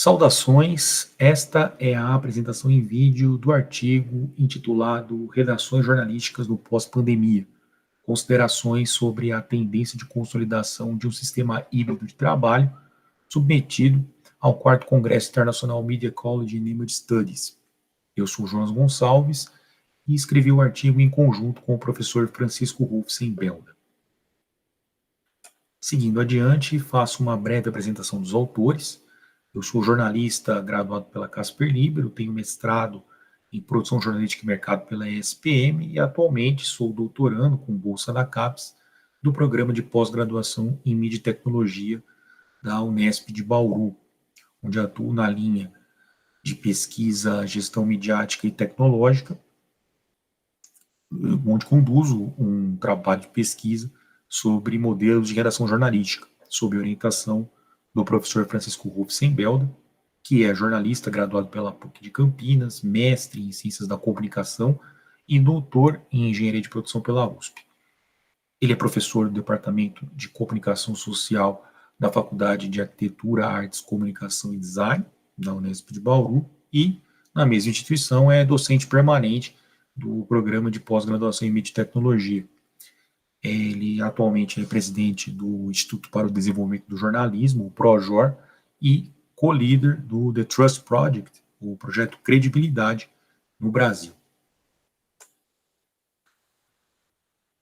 Saudações, esta é a apresentação em vídeo do artigo intitulado Redações Jornalísticas no Pós-Pandemia, considerações sobre a tendência de consolidação de um sistema híbrido de trabalho, submetido ao 4º Congresso Internacional Media College and Image Studies. Eu sou Jonas Gonçalves e escrevi o artigo em conjunto com o professor Francisco Rufsen-Belda. Seguindo adiante, faço uma breve apresentação dos autores. Eu sou jornalista graduado pela Casper Libero, tenho mestrado em produção jornalística e mercado pela ESPM e atualmente sou doutorando com bolsa da CAPES do programa de pós-graduação em mídia e tecnologia da Unesp de Bauru, onde atuo na linha de pesquisa, gestão midiática e tecnológica, onde conduzo um trabalho de pesquisa sobre modelos de redação jornalística, sob orientação do professor Francisco Rufsen-Belda, que é jornalista graduado pela PUC de Campinas, mestre em Ciências da Comunicação e doutor em Engenharia de Produção pela USP. Ele é professor do Departamento de Comunicação Social da Faculdade de Arquitetura, Artes, Comunicação e Design, da Unesp de Bauru, e, na mesma instituição, é docente permanente do Programa de Pós-Graduação em Mídia e Tecnologia. Ele atualmente é presidente do Instituto para o Desenvolvimento do Jornalismo, o PROJOR, e co-líder do The Trust Project, o projeto Credibilidade no Brasil.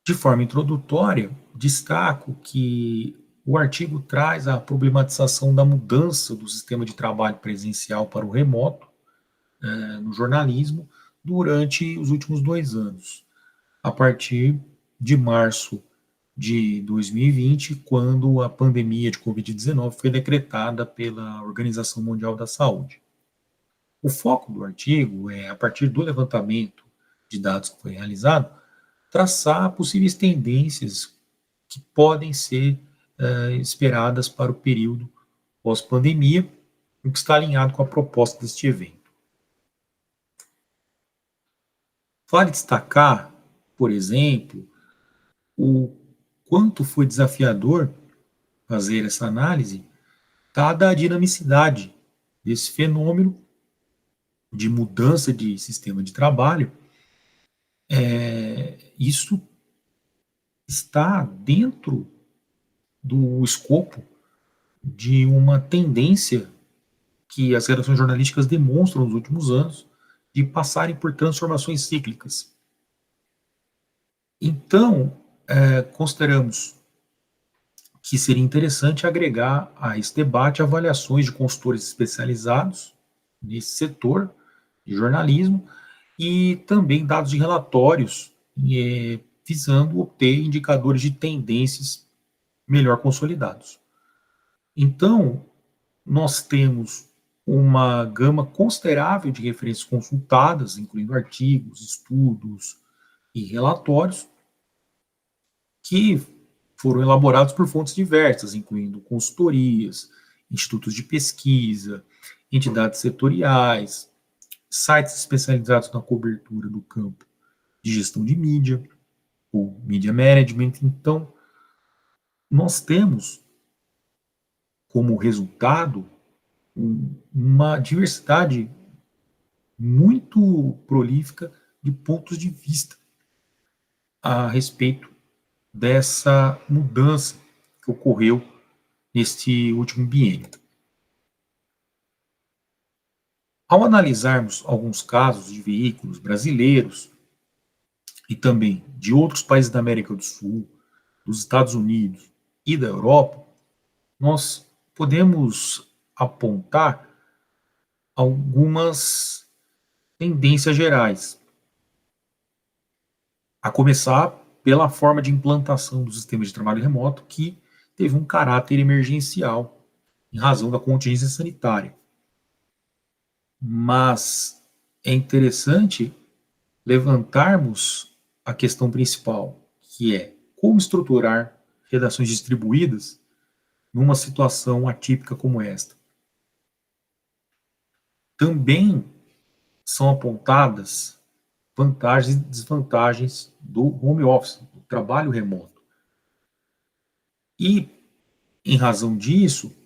De forma introdutória, destaco que o artigo traz a problematização da mudança do sistema de trabalho presencial para o remoto no jornalismo durante os últimos 2 anos, a partir de março de 2020, quando a pandemia de Covid-19 foi decretada pela Organização Mundial da Saúde. O foco do artigo é, a partir do levantamento de dados que foi realizado, traçar possíveis tendências que podem ser esperadas para o período pós-pandemia, o que está alinhado com a proposta deste evento. Vale destacar, por exemplo, o quanto foi desafiador fazer essa análise, dada a dinamicidade desse fenômeno de mudança de sistema de trabalho. Isso está dentro do escopo de uma tendência que as redações jornalísticas demonstram nos últimos anos de passarem por transformações cíclicas. Então, consideramos que seria interessante agregar a esse debate avaliações de consultores especializados nesse setor de jornalismo e também dados de relatórios visando obter indicadores de tendências melhor consolidados. Então, nós temos uma gama considerável de referências consultadas, incluindo artigos, estudos e relatórios, que foram elaborados por fontes diversas, incluindo consultorias, institutos de pesquisa, entidades setoriais, sites especializados na cobertura do campo de gestão de mídia, ou media management. Então, nós temos como resultado uma diversidade muito prolífica de pontos de vista a respeito dessa mudança que ocorreu neste último biênio. Ao analisarmos alguns casos de veículos brasileiros e também de outros países da América do Sul, dos Estados Unidos e da Europa, nós podemos apontar algumas tendências gerais, a começar pela forma de implantação do sistema de trabalho remoto, que teve um caráter emergencial em razão da contingência sanitária. Mas é interessante levantarmos a questão principal, que é como estruturar redações distribuídas numa situação atípica como esta. Também são apontadas vantagens e desvantagens do home office, do trabalho remoto. E, em razão disso,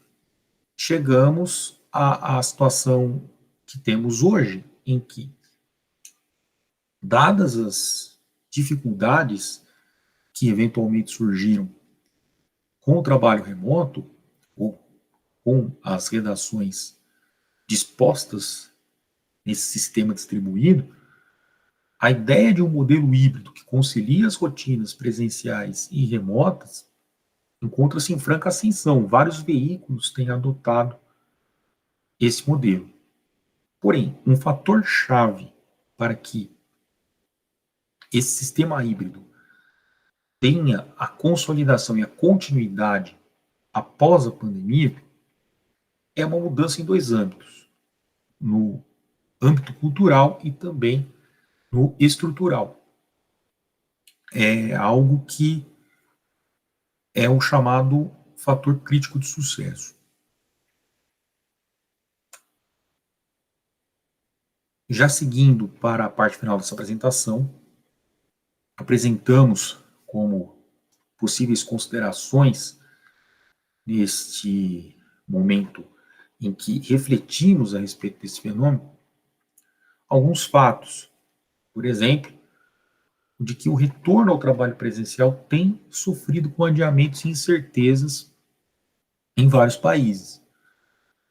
chegamos a situação que temos hoje, em que, dadas as dificuldades que eventualmente surgiram com o trabalho remoto, ou com as redações dispostas nesse sistema distribuído, a ideia de um modelo híbrido que concilia as rotinas presenciais e remotas encontra-se em franca ascensão. Vários veículos têm adotado esse modelo. Porém, um fator-chave para que esse sistema híbrido tenha a consolidação e a continuidade após a pandemia é uma mudança em dois âmbitos: no âmbito cultural e também no estrutural. É algo que é o chamado fator crítico de sucesso. Já seguindo para a parte final dessa apresentação, apresentamos como possíveis considerações neste momento em que refletimos a respeito desse fenômeno alguns fatos. Por exemplo, de que o retorno ao trabalho presencial tem sofrido com adiamentos e incertezas em vários países.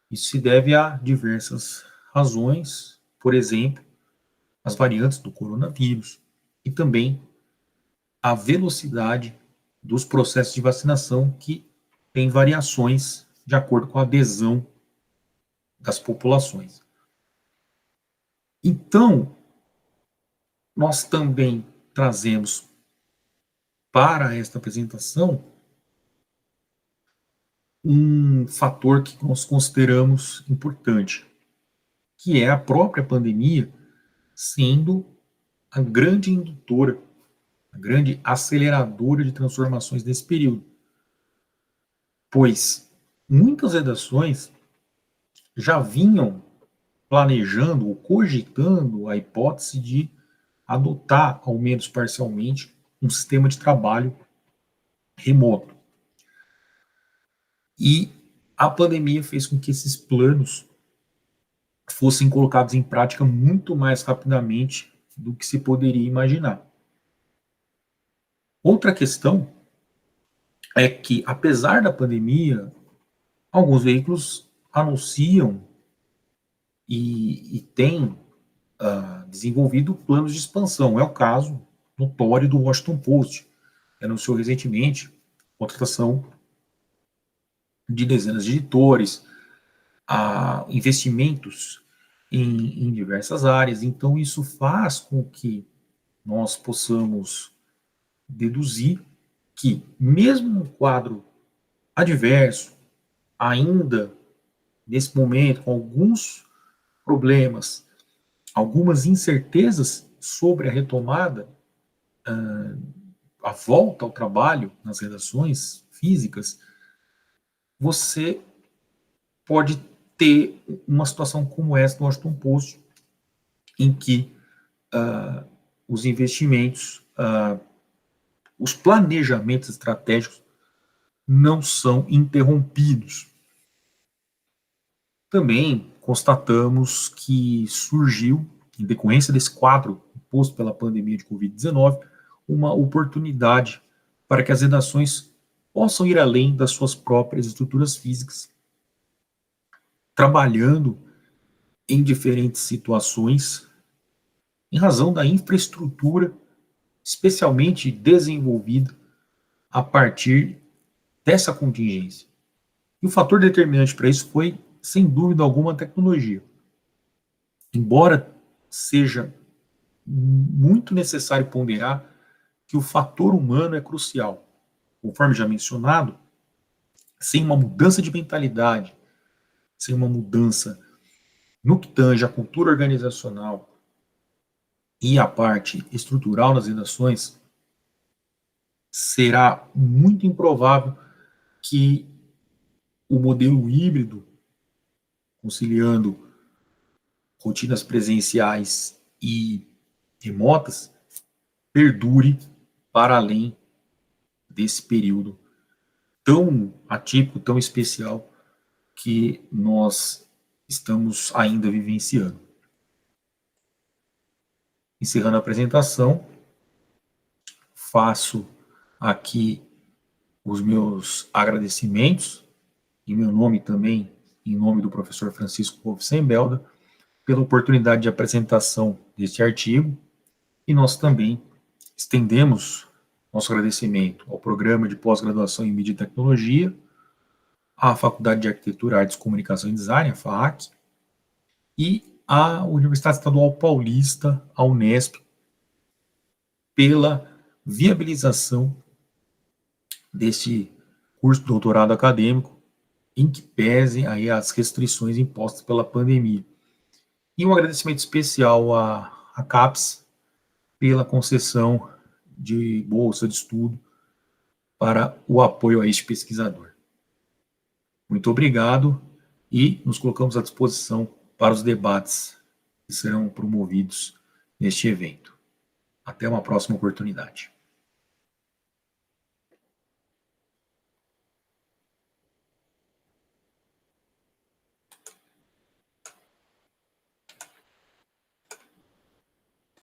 Isso se deve a diversas razões, por exemplo, as variantes do coronavírus e também a velocidade dos processos de vacinação, que tem variações de acordo com a adesão das populações. Então, nós também trazemos para esta apresentação um fator que nós consideramos importante, que é a própria pandemia sendo a grande indutora, a grande aceleradora de transformações nesse período. Pois muitas redações já vinham planejando ou cogitando a hipótese de adotar, ao menos parcialmente, um sistema de trabalho remoto. E a pandemia fez com que esses planos fossem colocados em prática muito mais rapidamente do que se poderia imaginar. Outra questão é que, apesar da pandemia, alguns veículos anunciam e têm desenvolvido planos de expansão. É o caso notório do Washington Post, que anunciou recentemente a contratação de dezenas de editores, investimentos em diversas áreas. Então, isso faz com que nós possamos deduzir que, mesmo no quadro adverso, ainda nesse momento, com alguns problemas, algumas incertezas sobre a retomada, a volta ao trabalho nas redações físicas, você pode ter uma situação como essa do Washington Post, em que os investimentos, os planejamentos estratégicos não são interrompidos. Também constatamos que surgiu, em decorrência desse quadro imposto pela pandemia de Covid-19, uma oportunidade para que as redações possam ir além das suas próprias estruturas físicas, trabalhando em diferentes situações, em razão da infraestrutura especialmente desenvolvida a partir dessa contingência. E o fator determinante para isso foi, sem dúvida alguma, a tecnologia. Embora seja muito necessário ponderar que o fator humano é crucial. Conforme já mencionado, sem uma mudança de mentalidade, sem uma mudança no que tange a cultura organizacional e a parte estrutural nas redações, será muito improvável que o modelo híbrido, conciliando rotinas presenciais e remotas, perdure para além desse período tão atípico, tão especial que nós estamos ainda vivenciando. Encerrando a apresentação, faço aqui os meus agradecimentos, em meu nome também, em nome do professor Francisco Wolff-Sembelda, pela oportunidade de apresentação deste artigo, e nós também estendemos nosso agradecimento ao Programa de Pós-Graduação em Mídia e Tecnologia, à Faculdade de Arquitetura, Artes, Comunicação e Design, a FAAC, e à Universidade Estadual Paulista, a Unesp, pela viabilização deste curso de doutorado acadêmico, em que pesem aí as restrições impostas pela pandemia. E um agradecimento especial à CAPES pela concessão de bolsa de estudo para o apoio a este pesquisador. Muito obrigado e nos colocamos à disposição para os debates que serão promovidos neste evento. Até uma próxima oportunidade.